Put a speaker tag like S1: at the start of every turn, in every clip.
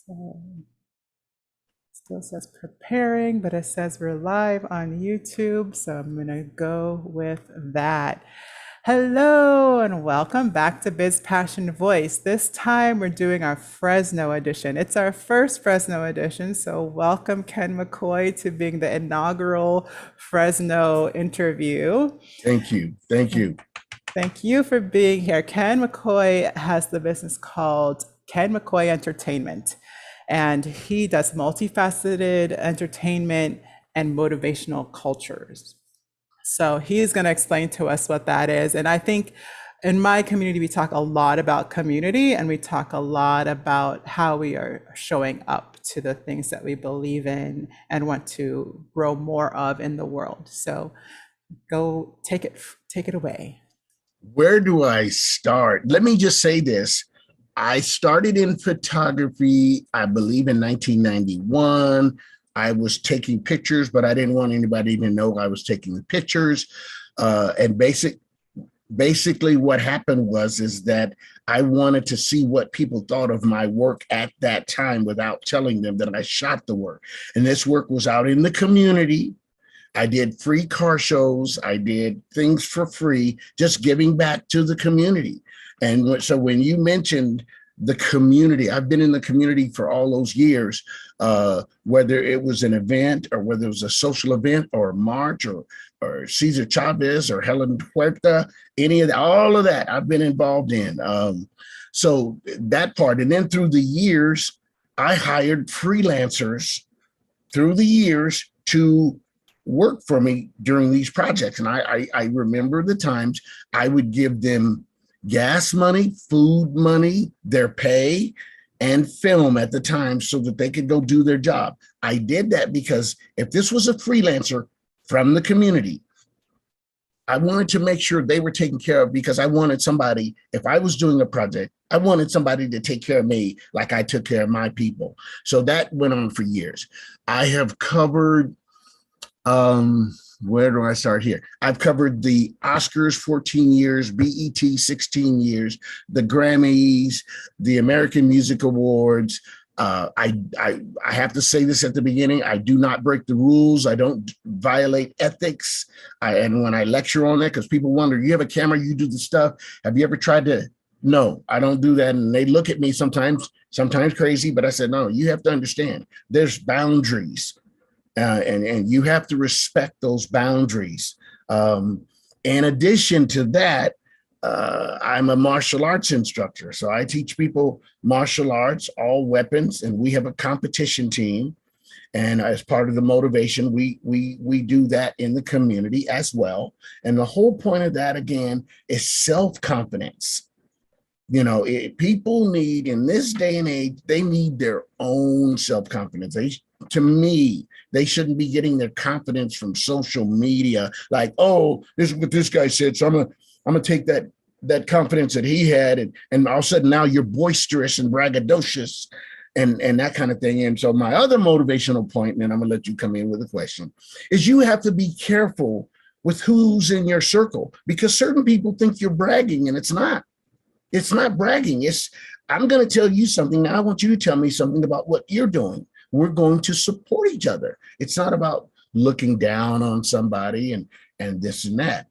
S1: So still says preparing, but it says we're live on YouTube. So I'm going to go with that. Hello and welcome back to Biz Passion Voice. This time we're doing our Fresno edition. It's our first Fresno edition. So welcome Ken McCoy to being the inaugural Fresno interview.
S2: Thank you. Thank you.
S1: Thank you for being here. Ken McCoy has the business called Ken McCoy Entertainment, and he does multifaceted entertainment and motivational cultures. So he's going to explain to us what that is. And I think in my community, we talk a lot about community and we talk a lot about how we are showing up to the things that we believe in and want to grow more of in the world. So go take it away.
S2: Where do I start? Let me just say this. I started in photography, I believe in 1991. I was taking pictures, but I didn't want anybody to know I was taking the pictures. And basically what happened is that I wanted to see what people thought of my work at that time without telling them that I shot the work. And this work was out in the community. I did free car shows. I did things for free, just giving back to the community. And so when you mentioned the community, I've been in the community for all those years, whether it was an event or whether it was a social event or a march or Cesar Chavez or Helen Huerta, any of that, all of that I've been involved in. So that part. And then through the years, I hired freelancers through the years to work for me during these projects. And I remember the times I would give them gas money, food money, their pay, and film at the time so that they could go do their job. I did that because if this was a freelancer from the community, I wanted to make sure they were taken care of because I wanted somebody, if I was doing a project, I wanted somebody to take care of me like I took care of my people. So that went on for years. I have covered where do I start here? I've covered the Oscars 14 years, BET 16 years, the Grammys, the American Music Awards. I have to say this at the beginning. I do not break the rules. I don't violate ethics. And when I lecture on that, because people wonder, you have a camera, you do the stuff. Have you ever tried to? No, I don't do that. And they look at me sometimes crazy, but I said, no, you have to understand there's boundaries. And you have to respect those boundaries. In addition to that, I'm a martial arts instructor. So I teach people martial arts, all weapons, and we have a competition team. And as part of the motivation, we do that in the community as well. And the whole point of that, again, is self-confidence. People need, in this day and age, they need their own self-confidence. To me, they shouldn't be getting their confidence from social media. Like, oh, this is what this guy said, so I'm gonna take that confidence that he had, and all of a sudden now you're boisterous and braggadocious and that kind of thing. And so my other motivational point, and then I'm gonna let you come in with a question, is you have to be careful with who's in your circle, because certain people think you're bragging, and it's not. It's not bragging. I'm going to tell you something. Now I want you to tell me something about what you're doing. We're going to support each other. It's not about looking down on somebody and this and that.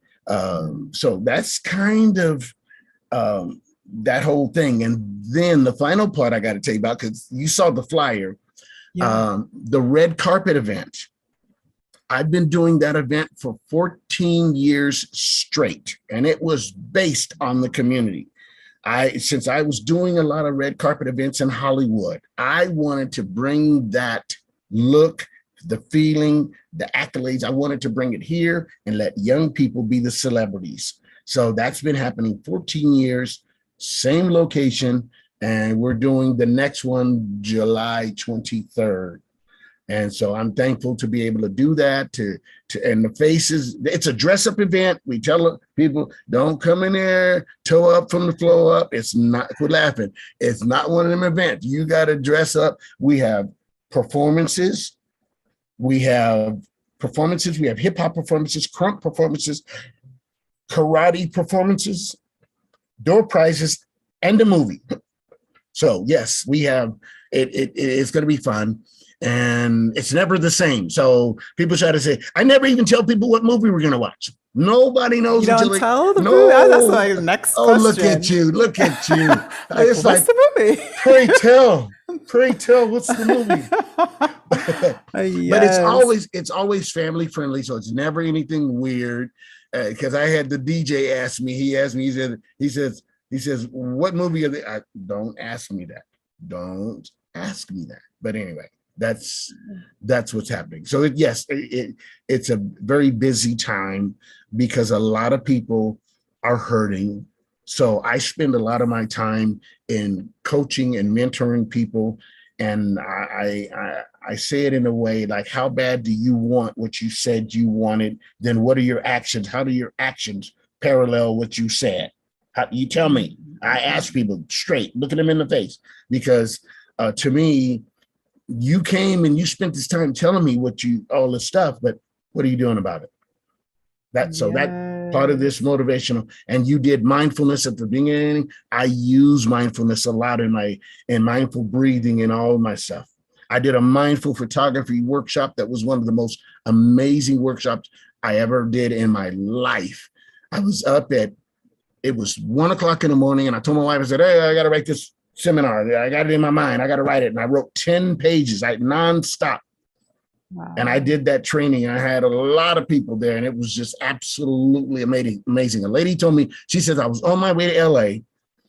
S2: So that's kind of that whole thing. And then the final part I got to tell you about, because you saw the flyer, the red carpet event. I've been doing that event for 14 years straight, and it was based on the community. Since I was doing a lot of red carpet events in Hollywood, I wanted to bring that look, the feeling, the accolades. I wanted to bring it here and let young people be the celebrities. So that's been happening 14 years, same location, and we're doing the next one July 23rd. And so I'm thankful to be able to do that. And the faces, it's a dress up event. We tell people, don't come in there, toe up from the floor up. It's not, quit laughing. It's not one of them events. You got to dress up. We have performances. We have hip hop performances, crunk performances, karate performances, door prizes, and a movie. So yes, we have it's going to be fun, and it's never the same. So people try to say, I never even tell people what movie we're going to watch. Nobody
S1: You
S2: knows until
S1: don't
S2: they
S1: tell the movie? That's
S2: no.
S1: my next
S2: Oh, look at
S1: question.
S2: you! Look at you!
S1: Like,
S2: It's
S1: what's
S2: like,
S1: the movie?
S2: pray tell, what's the movie? But
S1: Yes.
S2: it's always family friendly, so it's never anything weird. Because I had the DJ ask me, he asked me, he says, what movie are they? Don't ask me that. Don't ask me that. But anyway, that's what's happening. So yes, it's a very busy time because a lot of people are hurting. So I spend a lot of my time in coaching and mentoring people, and I say it in a way like, how bad do you want what you said you wanted? Then what are your actions? How do your actions parallel what you said? How, you tell me. I ask people straight, looking them in the face, because to me, you came and you spent this time telling me all this stuff, but what are you doing about it? That part of this
S1: Yes.
S2: motivational, and you did mindfulness at the beginning. I use mindfulness a lot in mindful breathing and all of my stuff. I did a mindful photography workshop that was one of the most amazing workshops I ever did in my life. I was up at it was 1 o'clock in the morning, and I told my wife, I said, hey, I got to write this seminar. I got it in my mind. I got to write it. And I wrote 10 pages, nonstop. And I
S1: Wow.
S2: did that training. I had a lot of people there, and it was just absolutely amazing. A lady told me, she says, I was on my way to LA,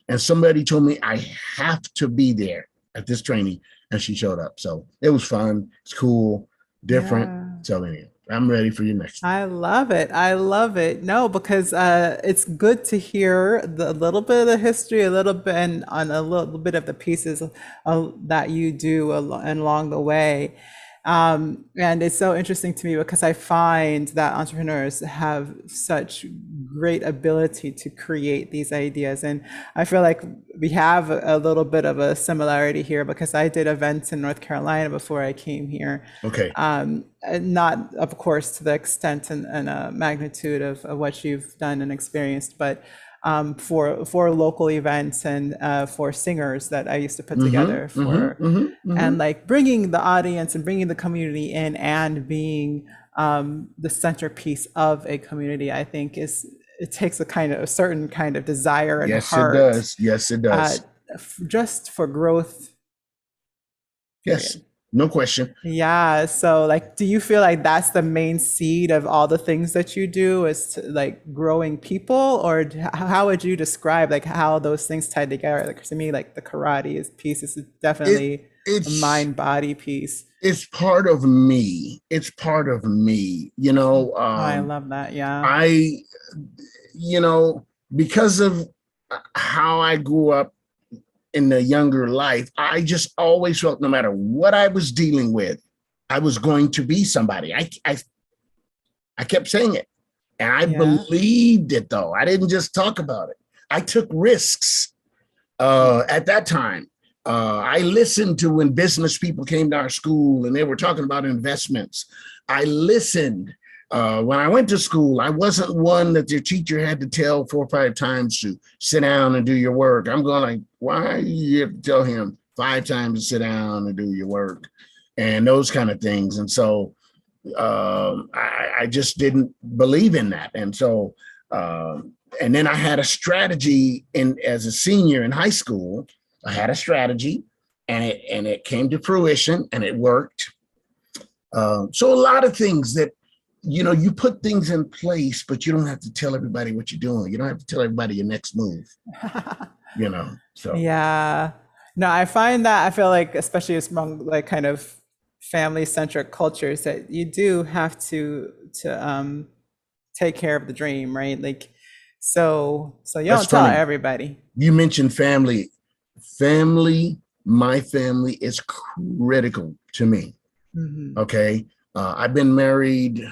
S2: and somebody told me I have to be there at this training, and she showed up. So it was fun. It's cool, different.
S1: Yeah.
S2: So anyway, I'm ready for your next.
S1: I love it. I love it. No, because it's good to hear the little bit of the history, a little bit, and on a little bit of the pieces that you do along the way. And it's so interesting to me because I find that entrepreneurs have such great ability to create these ideas. And I feel like we have a little bit of a similarity here because I did events in North Carolina before I came here.
S2: Okay.
S1: Not, of course, to the extent and magnitude of what you've done and experienced, but for local events and for singers that I used to put together and like bringing the audience and bringing the community in and being the centerpiece of a community, I think it takes a certain kind of desire and
S2: Yes, it
S1: heart
S2: does. Yes, it
S1: uh,
S2: does.
S1: just for growth,
S2: Yes,
S1: period.
S2: no question.
S1: Yeah. So like, do you feel like that's the main seed of all the things that you do is to, like growing people, or how would you describe like how those things tie together? Like to me, like the karate is piece is
S2: It
S1: definitely a
S2: it's
S1: mind body piece.
S2: it's part of me. It's part of me.
S1: Oh, I love that. Yeah.
S2: I you know because of how I grew up in the younger life, I just always felt no matter what I was dealing with, I was going to be somebody. I kept saying it. And I
S1: Yeah.
S2: believed it though. I didn't just talk about it. I took risks at that time. I listened to when business people came to our school and they were talking about investments. I listened. When I went to school, I wasn't one that your teacher had to tell 4 or 5 times to sit down and do your work. I'm going like, why you have to tell him 5 times to sit down and do your work and those kind of things. And so I just didn't believe in that. And so, and then I had a strategy as a senior in high school. I had a strategy, and it came to fruition, and it worked. So a lot of things that you put things in place, but you don't have to tell everybody what you're doing. You don't have to tell everybody your next move. So
S1: Yeah. No, I find that I feel like, especially among like kind of family centric cultures, that you do have to take care of the dream, right? Like, so you
S2: that's
S1: don't tell
S2: funny.
S1: everybody.
S2: You mentioned family. Family, my family is critical to me.
S1: Hmm.
S2: Okay. I've been married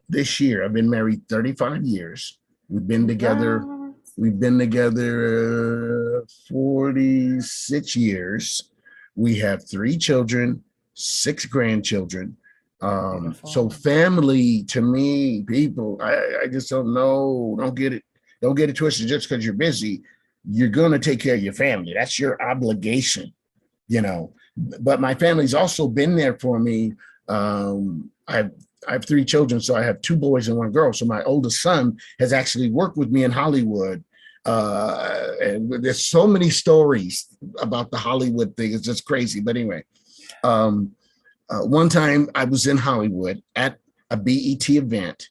S2: this year. I've been married 35 years. We've been together.
S1: Congrats.
S2: We've been together 46 years. We have 3 children, 6 grandchildren. So
S1: Beautiful.
S2: family to me, people, I just don't know. Don't get it twisted just because you're busy. you're going to take care of your family. That's your obligation, you know. But my family's also been there for me. I have three children, so I have two boys and one girl. So my oldest son has actually worked with me in Hollywood. And there's so many stories about the Hollywood thing. It's just crazy. But anyway, one time I was in Hollywood at a BET event.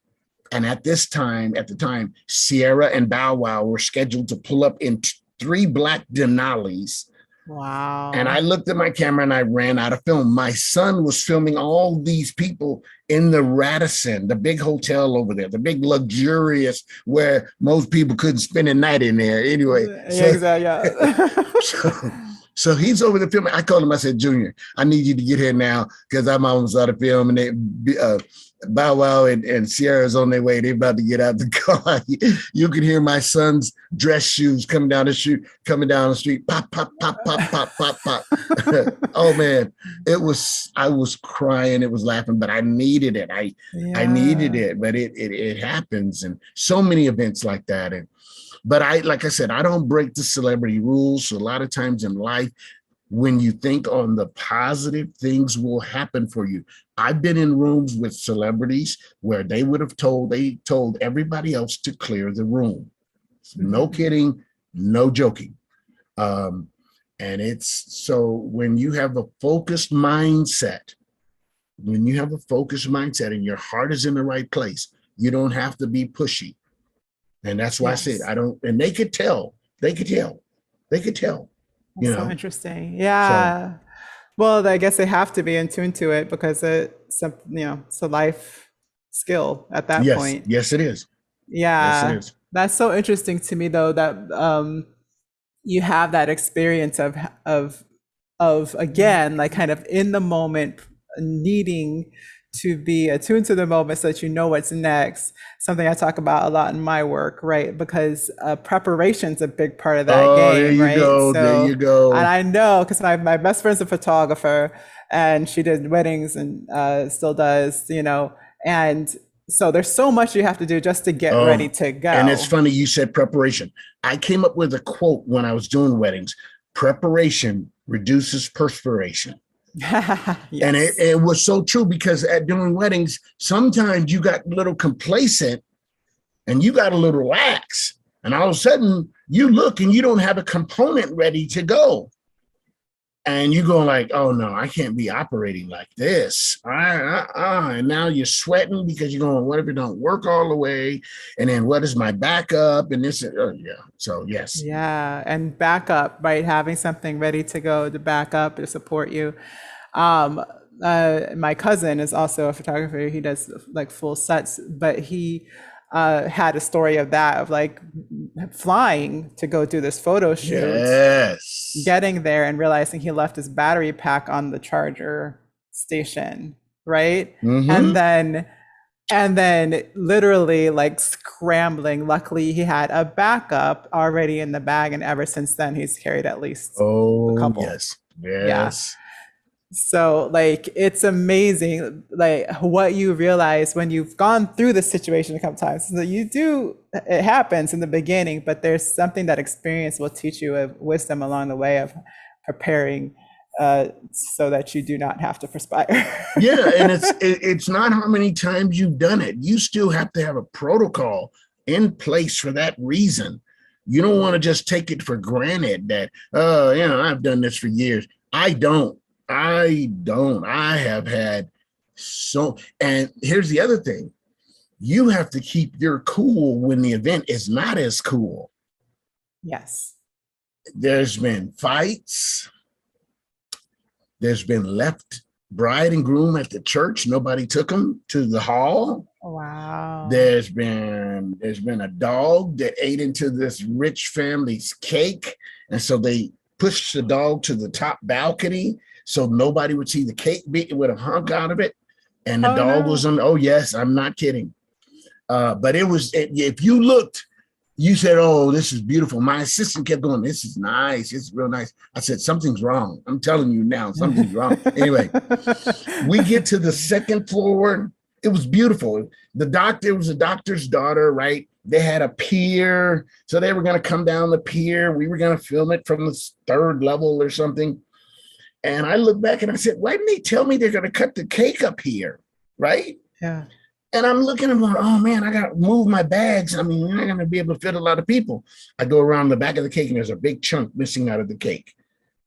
S2: And at the time, Sierra and Bow Wow were scheduled to pull up in three black Denali's.
S1: Wow.
S2: And I looked at my camera and I ran out of film. My son was filming all these people in the Radisson, the big hotel over there, the big luxurious where most people couldn't spend a night in there. Anyway. So he's over the film. I called him, I said, Junior, I need you to get here now because I'm almost out of film. And Bow Wow and Sierra's on their way. They're about to get out the car. You can hear my son's dress shoes coming down the street. Pop, pop, pop, pop, pop, pop, pop. Oh man, I was crying. It was laughing, but I needed it. I needed it, but it happens, and so many events like that. But like I said, I don't break the celebrity rules. So a lot of times in life, when you think on the positive, things will happen for you. I've been in rooms with celebrities where they told everybody else to clear the room. No kidding, no joking. And it's so when you have a focused mindset, and your heart is in the right place, you don't have to be pushy. And that's why I said I don't, and they could tell. You know?
S1: So interesting. Yeah. So, well, I guess they have to be in tune to it because it's a life skill at that point.
S2: Yes, it is.
S1: Yeah.
S2: Yes, it is.
S1: That's so interesting to me though, that you have that experience of again, like kind of in the moment, needing to be attuned to the moment so that you know what's next. Something I talk about a lot in my work, right? Because preparation's a big part of that game, right?
S2: There you go.
S1: And I know because my best friend's a photographer and she did weddings and still does, and so there's so much you have to do just to get ready to go.
S2: And it's funny you said preparation. I came up with a quote when I was doing weddings: preparation reduces perspiration. Yes. And it was so true because at doing weddings, sometimes you got a little complacent and you got a little lax. And all of a sudden you look and you don't have a component ready to go. And you go like, oh no, I can't be operating like this. And now you're sweating because you're going, what if it don't work all the way? And then what is my backup? And this, so yes.
S1: Yeah, and backup, right? Having something ready to go to back up to support you. My cousin is also a photographer. He does like full sets, but he had a story of that, of like flying to go do this photo shoot.
S2: Yes.
S1: Getting there and realizing he left his battery pack on the charger station, right? Mm-hmm. And then literally like scrambling. Luckily he had a backup already in the bag, and ever since then he's carried at least a couple.
S2: Yes.
S1: Yeah. So like, it's amazing, like what you realize when you've gone through the situation a couple times. So it happens in the beginning, but there's something that experience will teach you of wisdom along the way of preparing so that you do not have to perspire.
S2: Yeah, and it's not how many times you've done it. You still have to have a protocol in place for that reason. You don't want to just take it for granted that, I've done this for years. I don't. I have had and here's the other thing. You have to keep your cool when the event is not as cool.
S1: Yes.
S2: There's been fights. There's been left bride and groom at the church. Nobody took them to the hall.
S1: Wow.
S2: There's been a dog that ate into this rich family's cake. And so they pushed the dog to the top balcony so nobody would see the cake. It would have hung out of it. And the dog was on. Oh, yes, I'm not kidding. But if you looked, you said, oh, this is beautiful. My assistant kept going, this is nice. It's real nice. I said, something's wrong. I'm telling you now, something's wrong. Anyway, we get to the second floor. It was beautiful. It was a doctor's daughter, right? They had a pier, so they were going to come down the pier. We were going to film it from the third level or something. And I looked back and I said, why didn't they tell me they're going to cut the cake up here? Right.
S1: Yeah.
S2: And I'm looking, I'm going, oh man, I got to move my bags. I mean, we're not going to be able to fit a lot of people. I go around the back of the cake and there's a big chunk missing out of the cake.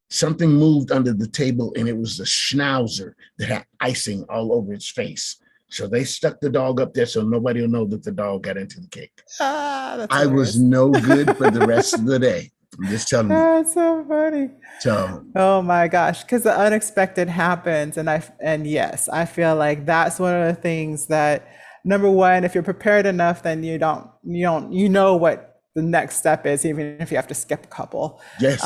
S2: Something moved under the table and it was the schnauzer that had icing all over its face. So they stuck the dog up there so nobody will know that the dog got into the cake.
S1: That's
S2: I was no good for the rest of the day. I'm just telling you.
S1: That's so funny.
S2: So,
S1: oh my gosh, because the unexpected happens, and yes, I feel like that's one of the things that, number one, if you're prepared enough, then you know what the next step is, even if you have to skip a couple.
S2: yes.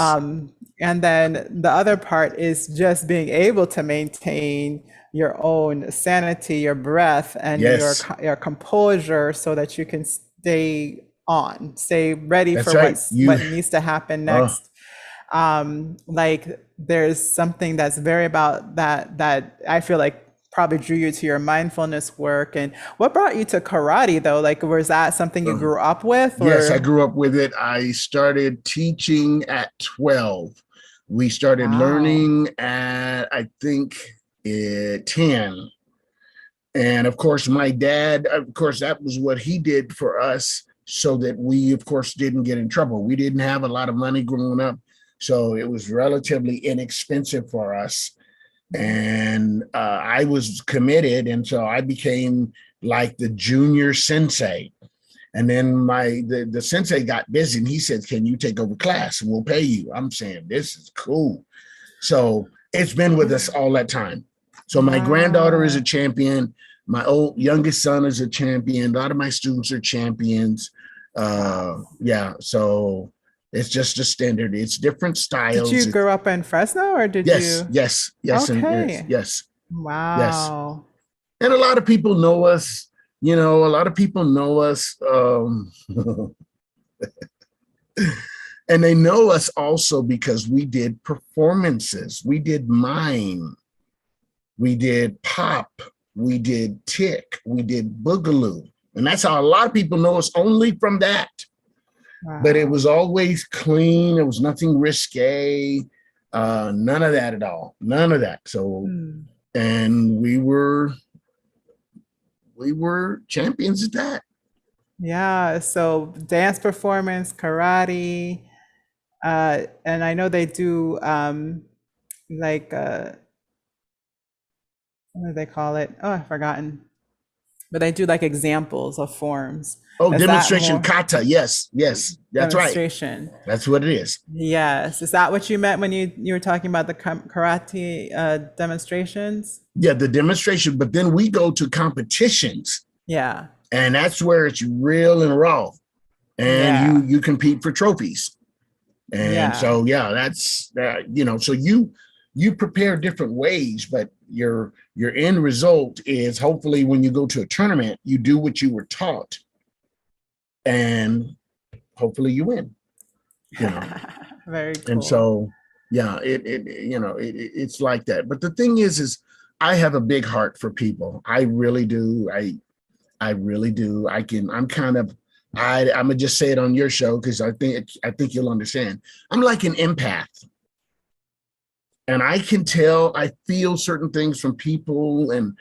S1: And then the other part is just being able to maintain your own sanity, your breath, and
S2: Yes.
S1: your composure, so that you can stay ready
S2: That's
S1: for
S2: right.
S1: what needs to happen next. Like there's something that's very about that I feel like probably drew you to your mindfulness work. And what brought you to karate though? Like, was that something you grew up with? Or?
S2: Yes, I grew up with it. I started teaching at 12. We started learning at, I think, 10. And of course, my dad, of course, that was what he did for us so that we, of course, didn't get in trouble. We didn't have a lot of money growing up, so it was relatively inexpensive for us. And I was committed, and so I became like the junior sensei. And then the sensei got busy, and he said, "Can you take over class, and we'll pay you?" I'm saying, "This is cool." So it's been with us all that time. So my granddaughter is a champion. My youngest son is a champion. A lot of my students are champions. Yeah, so it's just a standard. It's different styles.
S1: Did you grow up in Fresno, or did
S2: yes,
S1: you?
S2: Yes, yes,
S1: Okay.
S2: and yes.
S1: Wow.
S2: Yes. And a lot of people know us. You know, a lot of people know us. And they know us also because we did performances. We did mime. We did pop. We did tick. We did boogaloo. And that's how a lot of people know us, only from that.
S1: Wow.
S2: But it was always clean. There was nothing risque. None of that at all. None of that. So, and we were champions at that.
S1: Yeah. So dance performance, karate, and I know they do like what do they call it? Oh, I've forgotten. But they do like examples of forms.
S2: Oh,
S1: Is that
S2: demonstration
S1: more
S2: kata. Yes, yes, that's right.
S1: demonstration?
S2: That's what it is.
S1: Yes. Is that what you meant when you were talking about the karate demonstrations?
S2: Yeah, the demonstration. But then we go to competitions,
S1: Yeah.
S2: and that's where it's real and raw, and you compete for trophies. And so that's you know, so you prepare different ways, but your end result is hopefully when you go to a tournament, you do what you were taught, and hopefully you win. You know,
S1: Very cool.
S2: and so yeah, it's like that. But the thing is I have a big heart for people. I really do. I really do. I'm gonna just say it on your show because I think you'll understand. I'm like an empath. And I can tell, I feel certain things from people, and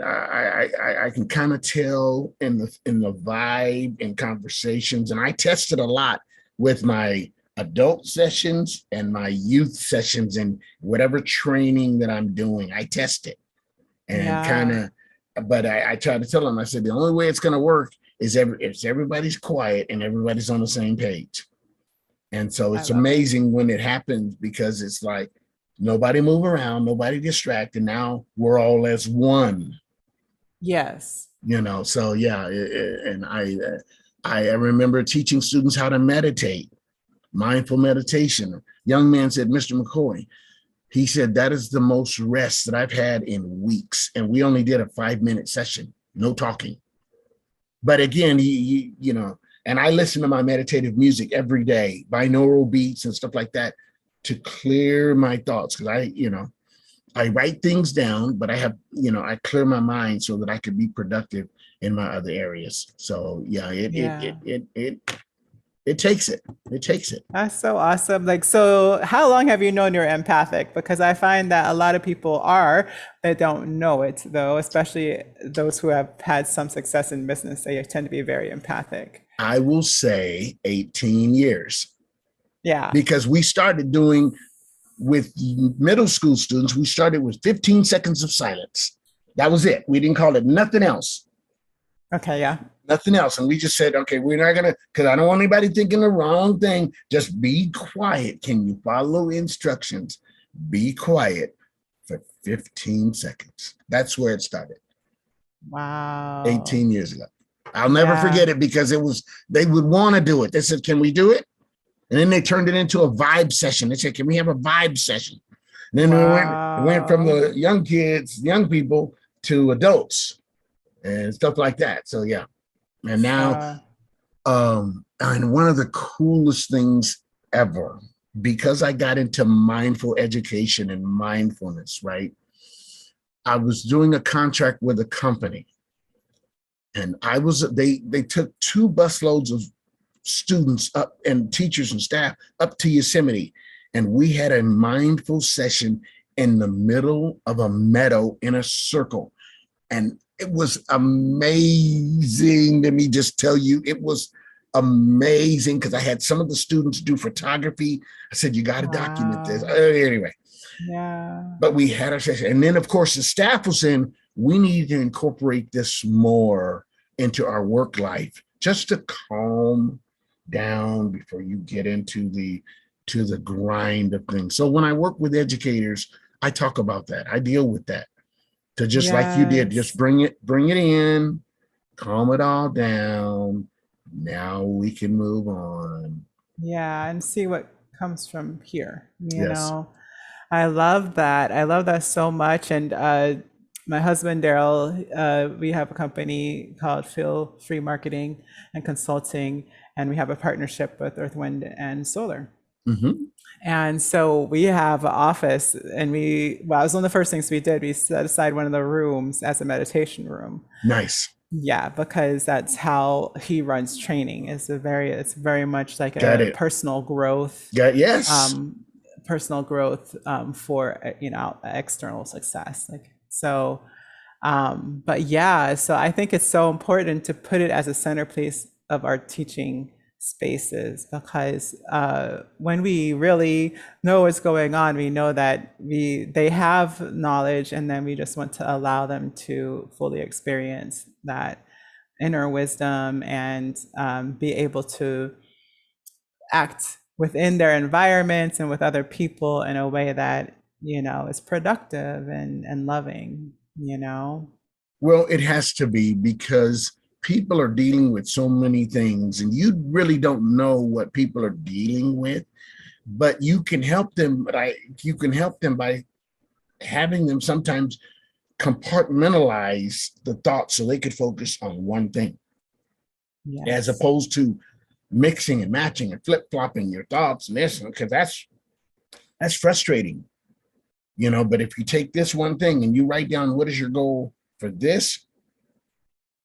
S2: I can kind of tell in the vibe and conversations. And I test it a lot with my adult sessions and my youth sessions and whatever training that I'm doing. I test it and kind of, but I try to tell them. I said the only way it's going to work is if everybody's quiet and everybody's on the same page. And so it's amazing when it happens, because it's like, nobody move around, nobody distracted. Now we're all as one.
S1: Yes.
S2: You know, so yeah, and I remember teaching students how to meditate, mindful meditation. A young man said, "Mr. McCoy," he said, "that is the most rest that I've had in weeks." And we only did a 5-minute session, no talking. But again, he you know, and I listen to my meditative music every day, binaural beats and stuff like that, to clear my thoughts, because I write things down, but I clear my mind so that I could be productive in my other areas. So yeah,
S1: Yeah.
S2: it takes it. It takes it.
S1: That's so awesome. Like, so how long have you known you're empathic? Because I find that a lot of people are that don't know it, though, especially those who have had some success in business. They tend to be very empathic.
S2: I will say 18 years
S1: Yeah.
S2: because we started doing with middle school students, we started with 15 seconds of silence. That was it. We didn't call it nothing else.
S1: Okay. Yeah.
S2: Nothing else. And we just said, okay, we're not going to, because I don't want anybody thinking the wrong thing. Just be quiet. Can you follow instructions? Be quiet for 15 seconds. That's where it started
S1: Wow.
S2: 18 years ago. I'll never
S1: Yeah.
S2: forget it because it was, they would want to do it. They said, can we do it? And then they turned it into a vibe session. They said, can we have a vibe session? And then it went from
S1: Wow.
S2: the young kids, young people to adults and stuff like that. So yeah. And now,
S1: So,
S2: and one of the coolest things ever, because I got into mindful education and mindfulness, right? I was doing a contract with a company and they took 2 busloads of students up and teachers and staff up to Yosemite. And we had a mindful session in the middle of a meadow in a circle. And it was amazing. Let me just tell you, it was amazing because I had some of the students do photography. I said, you got to document this.
S1: wow.
S2: Anyway,
S1: Yeah.
S2: but we had our session. And then, of course, the staff was in, we need to incorporate this more into our work life just to calm down before you get into the grind of things. So when I work with educators, I talk about that. I deal with that. To just like you did, just
S1: Yes.
S2: bring it in, calm it all down. Now we can move on.
S1: Yeah. And see what comes from here,
S2: Yes.
S1: I love that. I love that so much. And my husband, Daryl, we have a company called Feel Free Marketing and Consulting, and we have a partnership with Earth, Wind, and Solar.
S2: Mm-hmm.
S1: And so we have an office, and well, it was one of the first things we did. We set aside one of the rooms as a meditation room.
S2: Nice.
S1: Yeah, because that's how he runs training. It's very much like
S2: Got
S1: a
S2: it. Yes.
S1: um, personal growth for external success. Like so, but yeah, so I think it's so important to put it as a centerpiece of our teaching spaces because when we really know what's going on, we know that they have knowledge, and then we just want to allow them to fully experience that inner wisdom and be able to act within their environments and with other people in a way that is productive and loving.
S2: Well, it has to be because people are dealing with so many things and you really don't know what people are dealing with, but you can help them. You can help them by having them sometimes compartmentalize the thoughts so they could focus on one thing as
S1: Yes.
S2: opposed to mixing and matching and flip-flopping your thoughts and this, because that's frustrating, but if you take this one thing and you write down what is your goal for this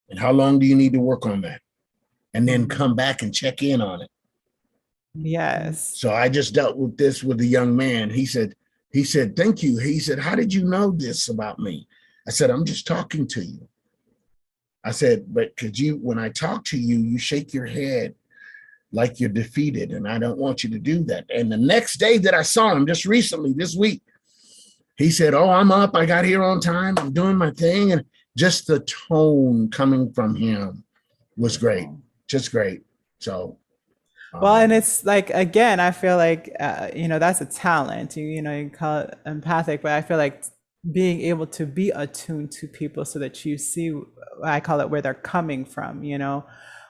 S2: and how long do you need to work on that, and then
S1: Mhm.
S2: come back and check in on it.
S1: Yes.
S2: So I just dealt with this with a young man. He said, thank you. He said, how did you know this about me? I said, I'm just talking to you. I said, but when I talk to you, you shake your head like you're defeated. And I don't want you to do that. And the next day that I saw him just recently, this week, he said, oh, I'm up. I got here on time. I'm doing my thing. And just the tone coming from him was great.
S1: Beautiful.
S2: Just great. So,
S1: Well, and
S2: um,
S1: it's like, again, I feel like, that's a talent. You call it empathic, but I feel like being able to be attuned to people so that you see, I call it where they're coming from,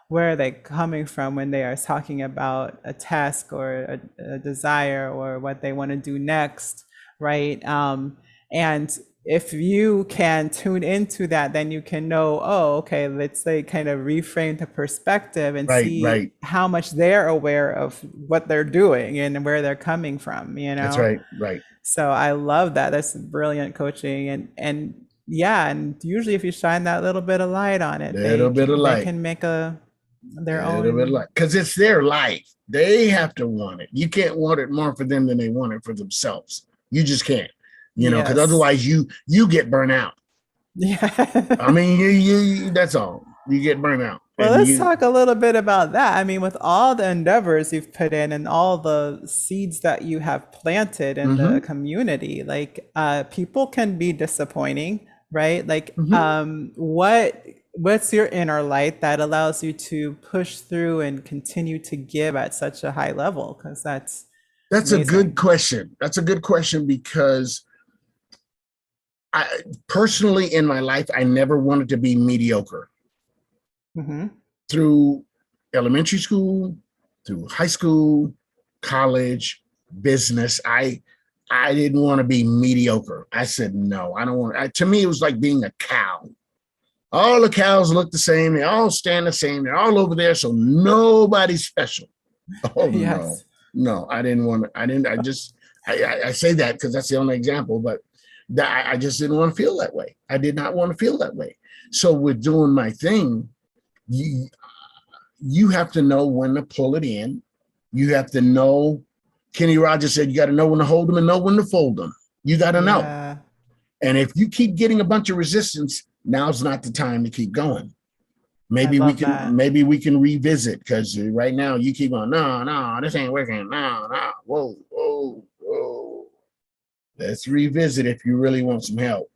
S1: where are they coming from when they are talking about a task or a desire or what they want to do next, right? And if you can tune into that, then you can know, oh, okay, let's say kind of reframe the perspective and
S2: right,
S1: see
S2: right.
S1: how much they're aware of what they're doing and where they're coming from,
S2: That's right, right.
S1: So I love that. That's brilliant coaching. And Yeah, and usually if you shine that little bit of light on it,
S2: Little bit of
S1: they
S2: light,
S1: can make their
S2: little bit of
S1: own.
S2: light, because it's their life. They have to want it. You can't want it more for them than they want it for themselves. You just can't, because
S1: Yes.
S2: otherwise you get burnt out. I
S1: Yeah.
S2: mean, you that's all. You get burnt out,
S1: Well,
S2: and
S1: let's
S2: you.
S1: talk a little bit about that. I mean, with all the endeavors you've put in and all the seeds that you have planted in the
S2: Mm-hmm,
S1: community, like people can be disappointing, right? Like,
S2: mm-hmm.
S1: what's your inner light that allows you to push through and continue to give at such a high level? Because that's
S2: That's a good
S1: amazing.
S2: question. That's a good question because I personally in my life I never wanted to be mediocre.
S1: Hmm.
S2: Through elementary school, through high school, college, business. I didn't want to be mediocre. I said no. I don't want. To me, it was like being a cow. All the cows look the same. They all stand the same. They're all over there, so nobody's special. Oh no,
S1: Yes.
S2: no, I didn't want to. I didn't. I just. I say that because that's the only example, but that I just didn't want to feel that way. I did not want to feel that way. So with doing my thing, you, you have to know when to pull it in. You have to know. Kenny Rogers said you got to know when to hold them and know when to fold them. You got to know.
S1: Yeah.
S2: And if you keep getting a bunch of resistance, now's not the time to keep going.
S1: I love that.
S2: Maybe we can revisit because right now you keep on, no, this ain't working. No, whoa. Let's revisit if you really want some help.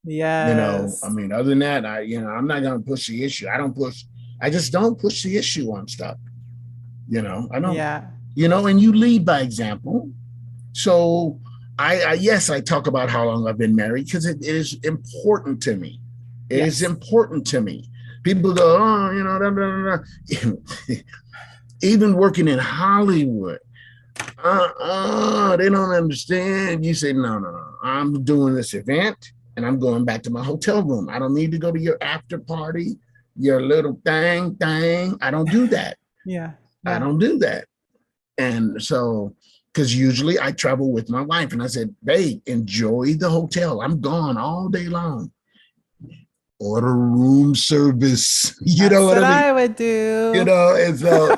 S2: I
S1: Yes.
S2: mean, other than that, I'm not gonna push the issue. I just don't push the issue on stuff. I don't,
S1: Yeah.
S2: and you lead by example. So yes, I talk about how long I've been married because it is important to me. It is
S1: Yes.
S2: important to me. People go, oh, even working in Hollywood, they don't understand. You say, no. I'm doing this event and I'm going back to my hotel room. I don't need to go to your after party, your little thing. I don't do that.
S1: Yeah.
S2: I
S1: Yeah.
S2: don't do that. And so, because usually I travel with my wife, and I said, babe, enjoy the hotel. I'm gone all day long. Order room service. You know
S1: That's
S2: what
S1: what
S2: I mean?
S1: I would do.
S2: And so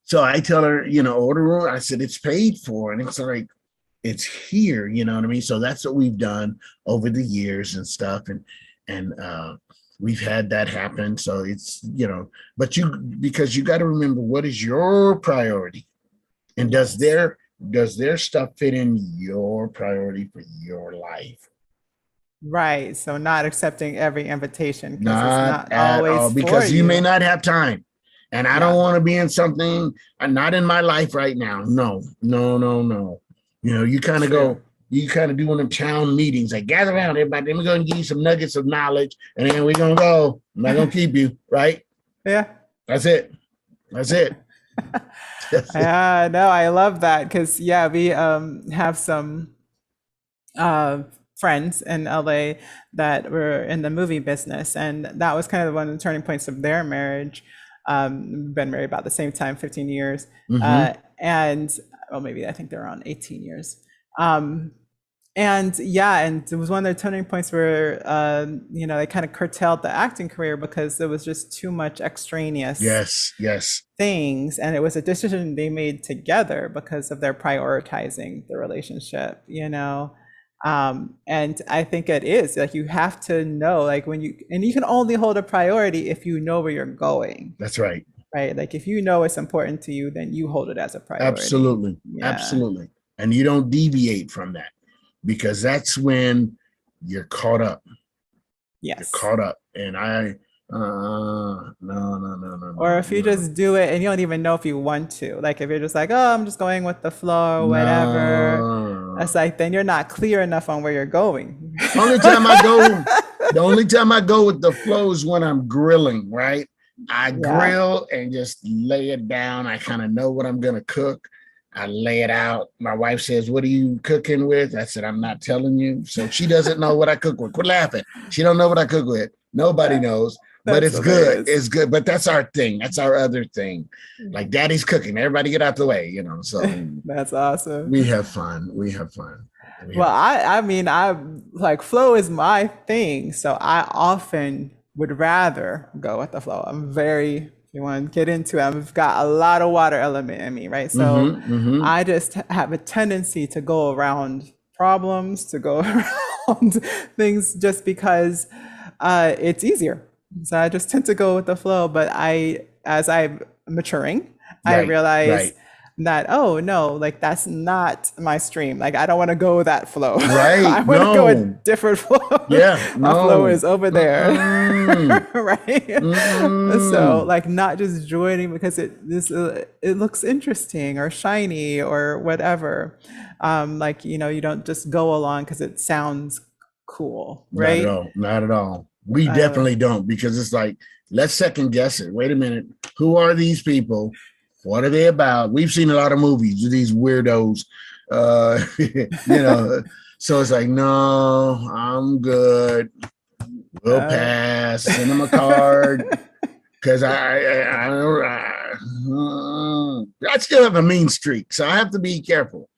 S2: so I tell her, order room. I said it's paid for. And it's like, it's here, you know what I mean? So that's what we've done over the years and stuff. And we've had that happen. So it's, but because you got to remember what is your priority. And
S1: Yes.
S2: does their stuff fit in your priority for your life?
S1: Right. So not accepting every invitation because it's
S2: Not
S1: not
S2: at all,
S1: always for
S2: because you may
S1: you.
S2: not have time. And I don't
S1: Yeah.
S2: want to be in something not in my life right now. No. You kind of
S1: True.
S2: go, you kind of do one of them town meetings, like gather around everybody, then we're going to give you some nuggets of knowledge, and then we're going to go. I'm not going to keep you, right?
S1: Yeah.
S2: That's it. That's it. That's it.
S1: Yeah, no, I love that because yeah, we have some uh friends in LA that were in the movie business, and that was kind of one of the turning points of their marriage. Been married about the same time, 15 years,
S2: Mm-hmm.
S1: and well, maybe I think they're around 18 years. Um, and yeah, and it was one of the turning points where they kind of curtailed the acting career because there was just too much extraneous
S2: Yes.
S1: things, and it was a decision they made together because of their prioritizing the relationship. And I think it is like you have to know, like, and you can only hold a priority if you know where you're going,
S2: That's right.
S1: right? Like if you know it's important to you, then you hold it as a priority.
S2: Absolutely.
S1: Yeah.
S2: Absolutely. And you don't deviate from that, because that's when you're caught up. You're
S1: Yes.
S2: caught up. And
S1: Or if you
S2: no.
S1: just do it and you don't even know if you want to, like if you're just like, oh, I'm just going with the flow or whatever,
S2: No.
S1: it's like then you're not clear enough on where you're going.
S2: Only time I go, the only time I go with the flow is when I'm grilling, right? I
S1: Yeah.
S2: grill and just lay it down. I kind of know what I'm going to cook. I lay it out. My wife says, what are you cooking with? I said, I'm not telling you. So she doesn't know what I cook with. Quit laughing. She don't know what I cook with. Nobody knows, but
S1: That's
S2: it's good.
S1: hilarious.
S2: It's good. But that's our thing. That's our other thing. Like daddy's cooking. Everybody get out the way, So
S1: That's awesome.
S2: we have fun. We have fun.
S1: Well,
S2: Yeah.
S1: I mean, I like flow is my thing, so I often would rather go with the flow. I'm very, if you want to get into it, I've got a lot of water element in me, right? So
S2: Mm-hmm. Mm-hmm.
S1: I just have a tendency to go around problems, to go around things just because it's easier. So I just tend to go with the flow. But as I'm maturing, I
S2: Right.
S1: realize
S2: Right.
S1: that, oh no, like that's not my stream. Like I don't want to go that flow.
S2: Right.
S1: I want to go a
S2: No.
S1: different flow.
S2: Yeah.
S1: My flow
S2: No.
S1: is over there.
S2: Mm-mm.
S1: Right. So
S2: Mm-mm.
S1: like not just joining because it looks interesting or shiny or whatever. Like you don't just go along because it sounds cool,
S2: Not at
S1: right?
S2: all. Not at all. We
S1: Uh,
S2: definitely don't, because it's like, let's second guess it. Wait a minute. Who are these people? What are they about? We've seen a lot of movies of these weirdos. You know, so it's like, no, I'm good. We'll
S1: uh,
S2: pass. Send them a card. Because I still have a mean streak, so I have to be careful.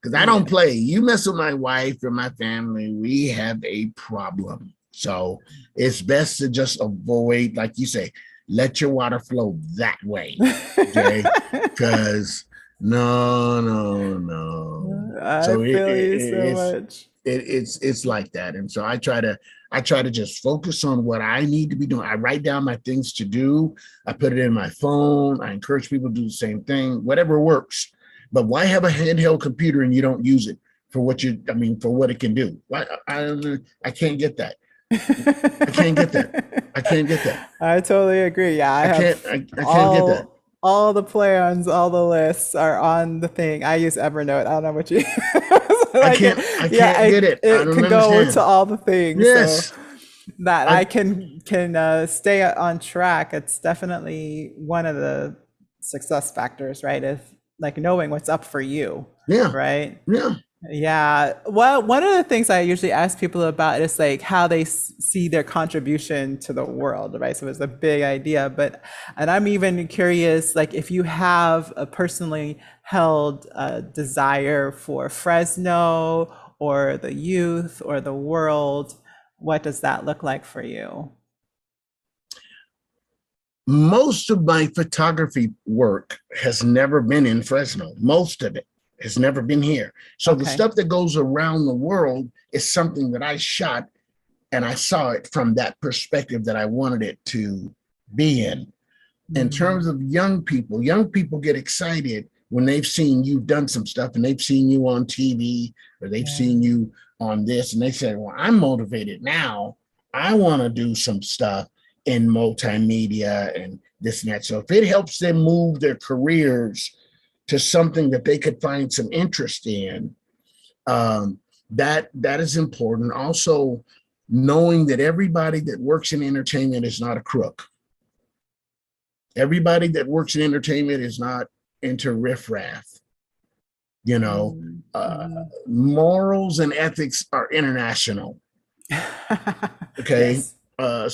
S2: Because I don't
S1: yeah.
S2: play. You mess with my wife or my family, we have a problem. So it's best to just avoid, like you say, let your water flow that way. Okay. Because no, no, no.
S1: I
S2: So
S1: feel you so much.
S2: it's like that. And so I try to just focus on what I need to be doing. I write down my things to do. I put it in my phone. I encourage people to do the same thing, whatever works. But why have a handheld computer and you don't use it for for what it can do? Why I can't get that. I can't get that. I can't get that.
S1: I totally agree. Yeah, I
S2: I can't
S1: have
S2: I can't get that.
S1: all the plans, all the lists are on the thing. I use Evernote. I don't know what you
S2: I
S1: like
S2: can't
S1: it.
S2: I
S1: Yeah,
S2: can't get it. I
S1: it
S2: don't
S1: can go to
S2: understand.
S1: all the things. So
S2: Yes.
S1: that
S2: I
S1: I can stay on track. It's definitely one of the success factors, right? If like knowing what's up for you,
S2: yeah.
S1: right?
S2: Yeah.
S1: Yeah. Well, one of the things I usually ask people about is like how they see their contribution to the world, right? So it's a big idea, and I'm even curious, like if you have a personally held desire for Fresno or the youth or the world, what does that look like for you?
S2: Most of my photography work has never been in Fresno. Most of it has never been here. So the
S1: Okay.
S2: stuff that goes around the world is something that I shot, and I saw it from that perspective that I wanted it to be in. In
S1: Mhm.
S2: terms of young people get excited when they've seen you've done some stuff and they've seen you on TV or they've
S1: Yeah.
S2: seen you on this, and they say, well, I'm motivated now. I want to do some stuff in multimedia and this and that. So if it helps them move their careers to something that they could find some interest in, that is important. Also, knowing that everybody that works in entertainment is not a crook. Everybody that works in entertainment is not into riffraff. You know,
S1: Mhm.
S2: uh,
S1: Mhm.
S2: morals and ethics are international. Okay.
S1: Yes.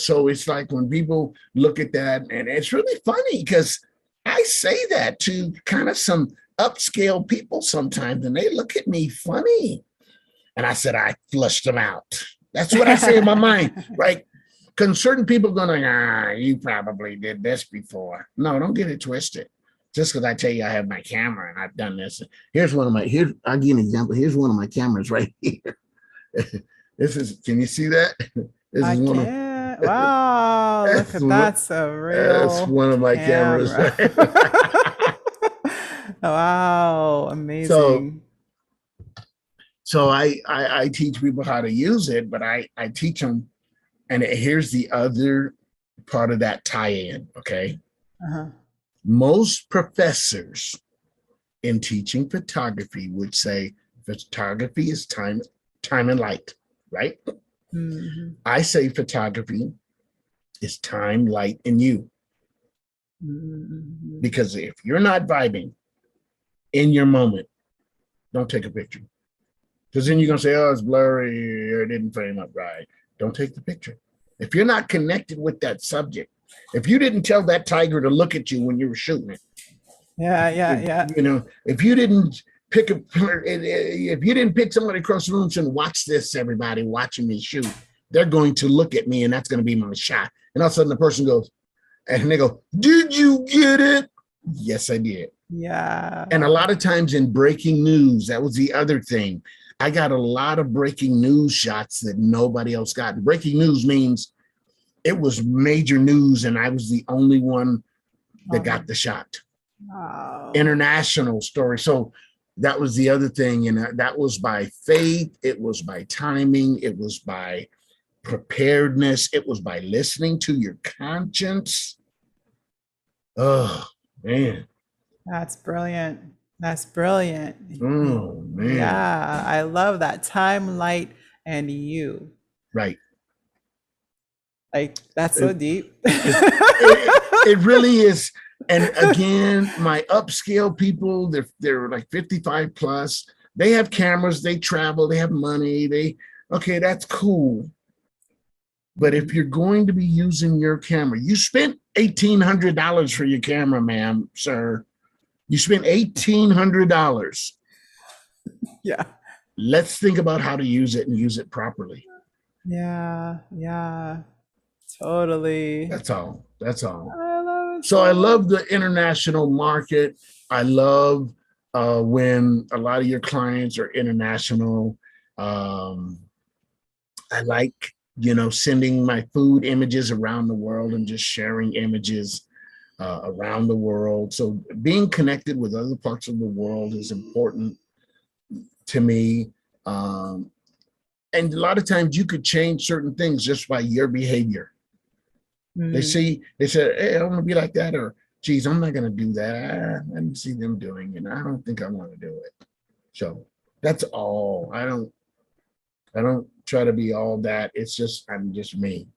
S2: So it's like when people look at that, and it's really funny because I say that to kind of some upscale people sometimes, and they look at me funny. And I said, I flushed them out. That's what I say in my mind, right? Because certain people are going, you probably did this before. No, don't get it twisted. Just because I tell you I have my camera and I've done this. I'll give you an example. Here's one of my cameras right here. Can you see that? This
S1: I
S2: is one of,
S1: can't. Wow, look
S2: that's,
S1: at that's a
S2: that's
S1: real
S2: one of my cameras.
S1: camera. Wow,
S2: so,
S1: amazing.
S2: so I teach people how to use it, but I teach them. And here's the other part of that tie-in. Okay.
S1: Uh-huh.
S2: Most professors in teaching photography would say photography is time and light, right?
S1: Mhm.
S2: I say photography is time, light, and you.
S1: Mhm.
S2: Because if you're not vibing in your moment, don't take a picture. Because then you're gonna say, oh, it's blurry or it didn't frame up right. Don't take the picture. If you're not connected with that subject, if you didn't tell that tiger to look at you when you were shooting it,
S1: Yeah, yeah, yeah.
S2: if you didn't pick a, if you didn't pick somebody across the room and watch this, everybody watching me shoot, they're going to look at me and that's going to be my shot. And all of a sudden the person goes, and they go, did you get it? Yes, I did.
S1: Yeah.
S2: And a lot of times in breaking news, that was the other thing. I got a lot of breaking news shots that nobody else got. Breaking news means it was major news and I was the only one that got the shot.
S1: Wow.
S2: International story. So that was the other thing. And that was by faith. It was by timing. It was by preparedness. It was by listening to your conscience. Oh, man.
S1: That's brilliant. That's brilliant.
S2: Oh, man.
S1: Yeah, I love that. Time, light, and you.
S2: Right.
S1: Like, that's so deep.
S2: It really is. And again, my upscale people, they're like 55 plus. They have cameras, they travel, they have money. Okay, that's cool. But if you're going to be using your camera, you spent $1,800 for your camera, ma'am, sir. You spent $1,800.
S1: Yeah.
S2: Let's think about how to use it and use it properly.
S1: Yeah. Yeah. Totally.
S2: That's all. That's all.
S1: I love it.
S2: So I love the international market. I love when a lot of your clients are international. I like, sending my food images around the world and just sharing images around the world. So being connected with other parts of the world is important to me. And a lot of times you could change certain things just by your behavior. They said, hey, I want to be like that, or geez, I'm not going to do that. I didn't see them doing it. I don't think I want to do it. So that's all. I don't try to be all that. It's just, I'm just me.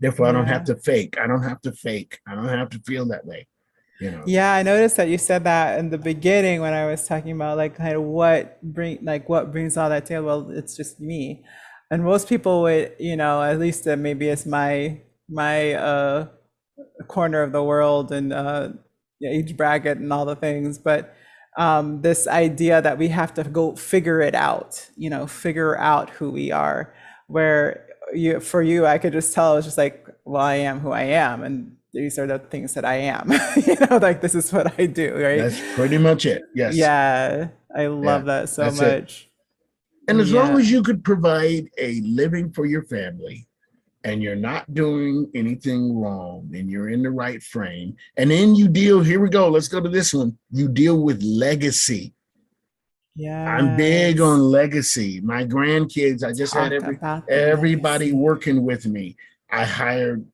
S2: Therefore, I don't have to fake. I don't have to fake. I don't have to feel that way.
S1: Yeah, I noticed that you said that in the beginning when I was talking about like kind of what brings all that together. Well, it's just me. And most people would, at least maybe it's my corner of the world and age bracket and all the things, but this idea that we have to go figure it out, figure out who we are, where for you, I could just tell it's just like, well, I am who I am, and these are the things that I am. Like this is what I do, right?
S2: That's pretty much it. Yes.
S1: Yeah, I love that so much.
S2: And as long as you could provide a living for your family, and you're not doing anything wrong, and you're in the right frame, and then you deal, here we go, let's go to this one. You deal with legacy. Yeah, I'm big on legacy. My grandkids, I just had everybody working with me. I hired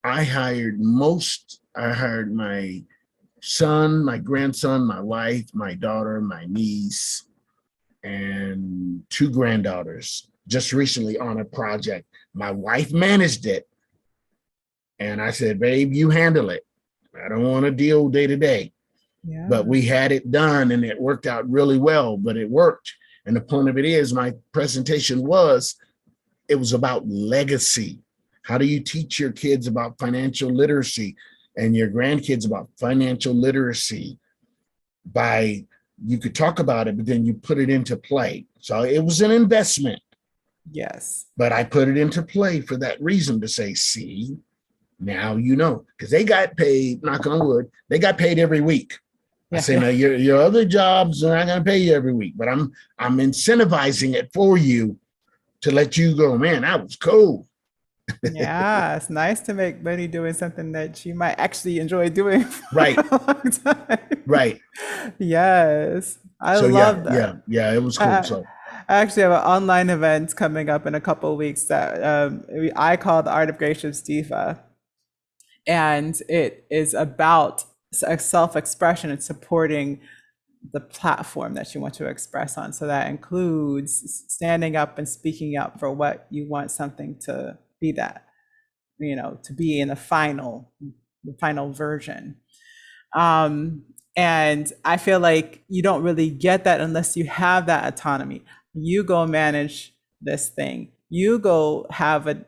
S2: my son, my grandson, my wife, my daughter, my niece, and 2 granddaughters just recently on a project. My wife managed it. And I said, babe, you handle it. I don't want to deal day to day. Yeah. But we had it done and it worked out really well, but it worked. And the point of it is my presentation was about legacy. How do you teach your kids about financial literacy and your grandkids about financial literacy? You could talk about it, but then you put it into play. So it was an investment. Yes. But I put it into play for that reason, to say, see, now because they got paid, knock on wood, they got paid every week. I say, now your other jobs are not going to pay you every week, but I'm incentivizing it for you to let you go, man, that was cool.
S1: Yeah, it's nice to make money doing something that you might actually enjoy doing for
S2: a
S1: long time.
S2: Right.
S1: Yes. I love that.
S2: Yeah, it was cool. So
S1: I actually have an online event coming up in a couple of weeks that I call the Art of Gracious Diva. And it is about self-expression and supporting the platform that you want to express on. So that includes standing up and speaking up for what you want something to be, that, to be in the final version. And I feel like you don't really get that unless you have that autonomy. You go manage this thing. You go have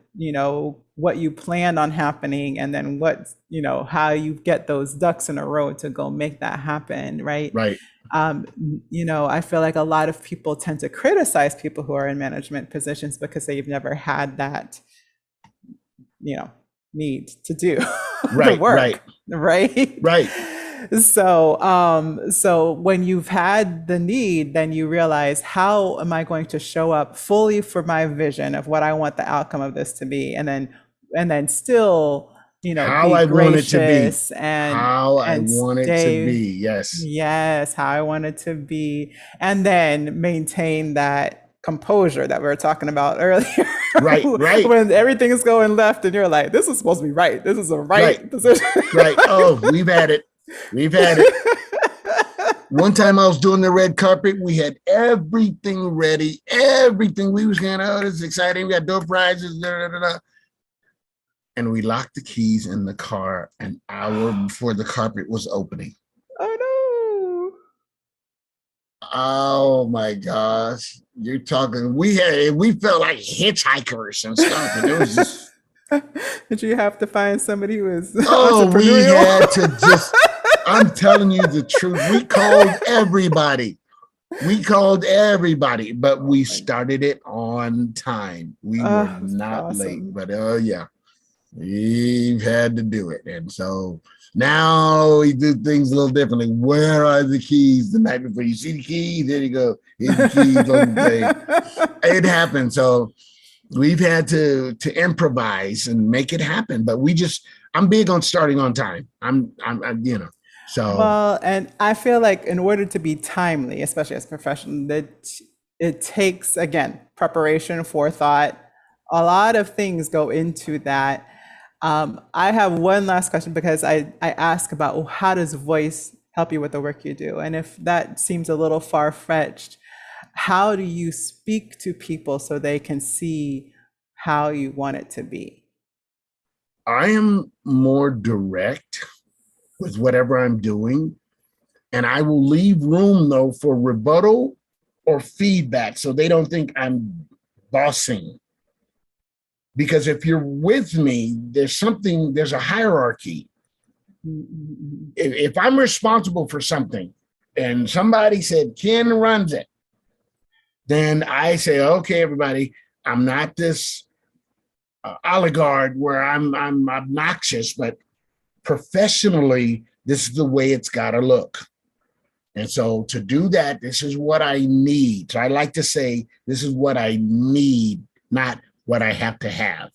S1: what you planned on happening, and then how you get those ducks in a row to go make that happen, right?
S2: Right.
S1: Um, I feel like a lot of people tend to criticize people who are in management positions because they've never had that, you know, need to do the
S2: Right, right,
S1: work, right?
S2: right.
S1: So when you've had the need, then you realize, how am I going to show up fully for my vision of what I want the outcome of this to be, and then still,
S2: How
S1: be
S2: I want it to be.
S1: gracious and
S2: How I want it to
S1: stay,
S2: be. Yes.
S1: yes, how I want it to be, and then maintain that composure that we were talking about earlier.
S2: Right, right,
S1: When everything is going left and you're like, this is supposed to be right, this is a
S2: right,
S1: right position.
S2: right. Oh, we've had it. We've had it. One time I was doing the red carpet. We had everything ready. Everything. We was going, oh, this is exciting. We got door prizes. Da, da, da, da. And we locked the keys in the car an hour before the carpet was opening.
S1: Oh
S2: Oh my gosh. You're talking, we felt like hitchhikers and stuff. And it was just,
S1: no. Did you have to find somebody who is
S2: oh, we
S1: entrepreneurial?
S2: had to just, I'm telling you the truth. We called everybody. We called everybody, but we started it on time. We were
S1: Oh, that's
S2: not late,
S1: awesome.
S2: but oh yeah, we've had to do it. And so now we do things a little differently. Where are the keys the night before? You see the keys? There you go. Here's the keys on the thing. It happened. So we've had to improvise and make it happen. But I'm big on starting on time. I'm. So
S1: Well, and I feel like in order to be timely, especially as a professional, that it takes, again, preparation, forethought. A lot of things go into that. I have one last question, because I ask about, well, how does voice help you with the work you do? And if that seems a little far-fetched, how do you speak to people so they can see how you want it to be?
S2: I am more direct with whatever I'm doing. And I will leave room though for rebuttal or feedback so they don't think I'm bossing. Because if you're with me, there's a hierarchy. If I'm responsible for something and somebody said Ken runs it, then I say, okay, everybody, I'm not this oligarch where I'm obnoxious, but professionally, this is the way it's got to look. And so to do that, this is what I need. So I like to say, this is what I need, not what I have to have.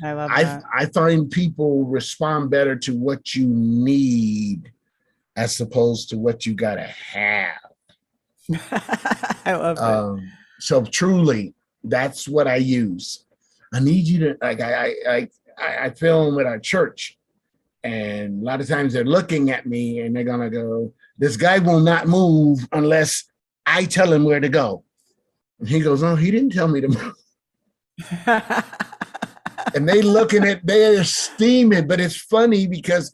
S1: I love
S2: I
S1: that.
S2: I find people respond better to what you need as opposed to what you gotta have.
S1: I love it.
S2: So truly, that's what I use. I need you to like. I film at our church, and a lot of times they're looking at me and they're gonna go, "This guy will not move unless I tell him where to go." And he goes, "Oh, he didn't tell me to move." And they're steaming, but it's funny because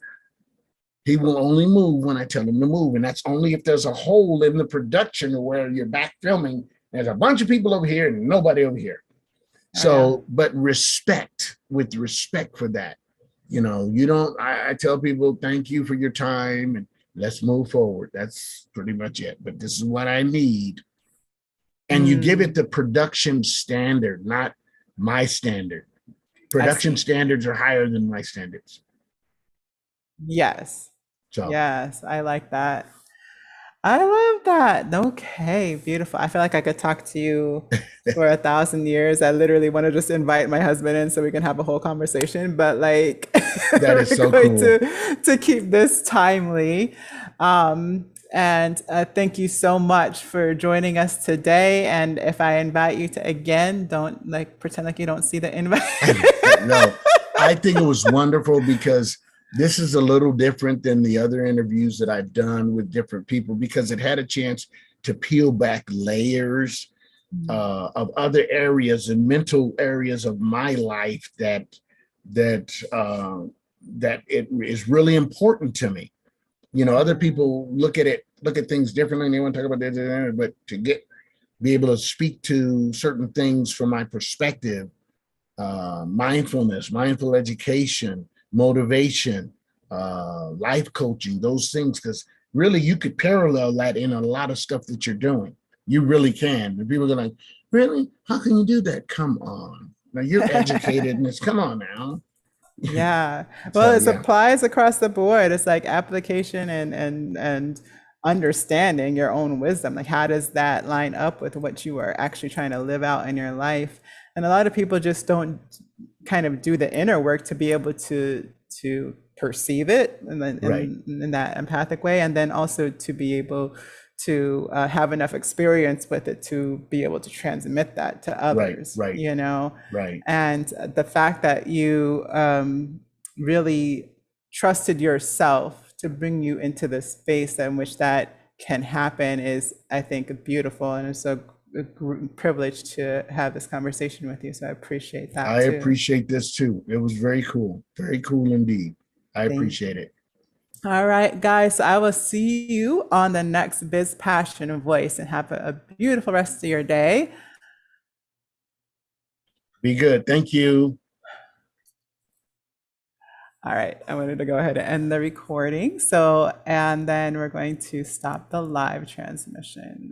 S2: he will only move when I tell him to move. And that's only if there's a hole in the production where you're back filming. There's a bunch of people over here and nobody over here.
S1: Oh yeah.
S2: So, but with respect for that, you don't, I tell people, thank you for your time and let's move forward. That's pretty much it. But this is what I need. And you give it
S1: Mm,
S2: the production standard, not my standard.
S1: I
S2: Production
S1: see.
S2: standards are higher than my standards.
S1: Yes.
S2: So
S1: Yes, I like that. I love that. Okay, beautiful. I feel like I could talk to you for 1,000 years. I literally want to just invite my husband in so we can have a whole conversation, but like
S2: that
S1: we're
S2: is so
S1: going
S2: cool.
S1: to keep this timely. And thank you so much for joining us today. And if I invite you to again, don't like pretend like you don't see the invite.
S2: No, I think it was wonderful because this is a little different than the other interviews that I've done with different people because it had a chance to peel back layers of other areas and mental areas of my life that that it is really important to me. Other people look at things differently, and they want to talk about this, but to be able to speak to certain things from my perspective, mindfulness, mindful education, motivation, life coaching, those things, because really you could parallel that in a lot of stuff that you're doing. You really can. And people are like, really? How can you do that? Come on. Now you're educated and it's come on now.
S1: Yeah. Well,
S2: So
S1: it
S2: yeah,
S1: applies across the board. It's like application and understanding your own wisdom. Like how does that line up with what you are actually trying to live out in your life? And a lot of people just don't kind of do the inner work to be able to perceive it and then
S2: right,
S1: in that empathic way, and then also to be able to have enough experience with it to be able to transmit that to
S2: right,
S1: others,
S2: right,
S1: you know?
S2: right,
S1: And the fact that you really trusted yourself to bring you into the space in which that can happen is, I think, beautiful. And it's so privileged to have this conversation with you. So I appreciate that
S2: I
S1: too.
S2: appreciate this too. It was very cool indeed. I
S1: Thank
S2: appreciate
S1: you.
S2: it.
S1: All right, guys. So I will see you on the next Biz Passion Voice and have a beautiful rest of your day.
S2: Be good. Thank you.
S1: All right, I wanted to go ahead and end the recording. So, and then we're going to stop the live transmission.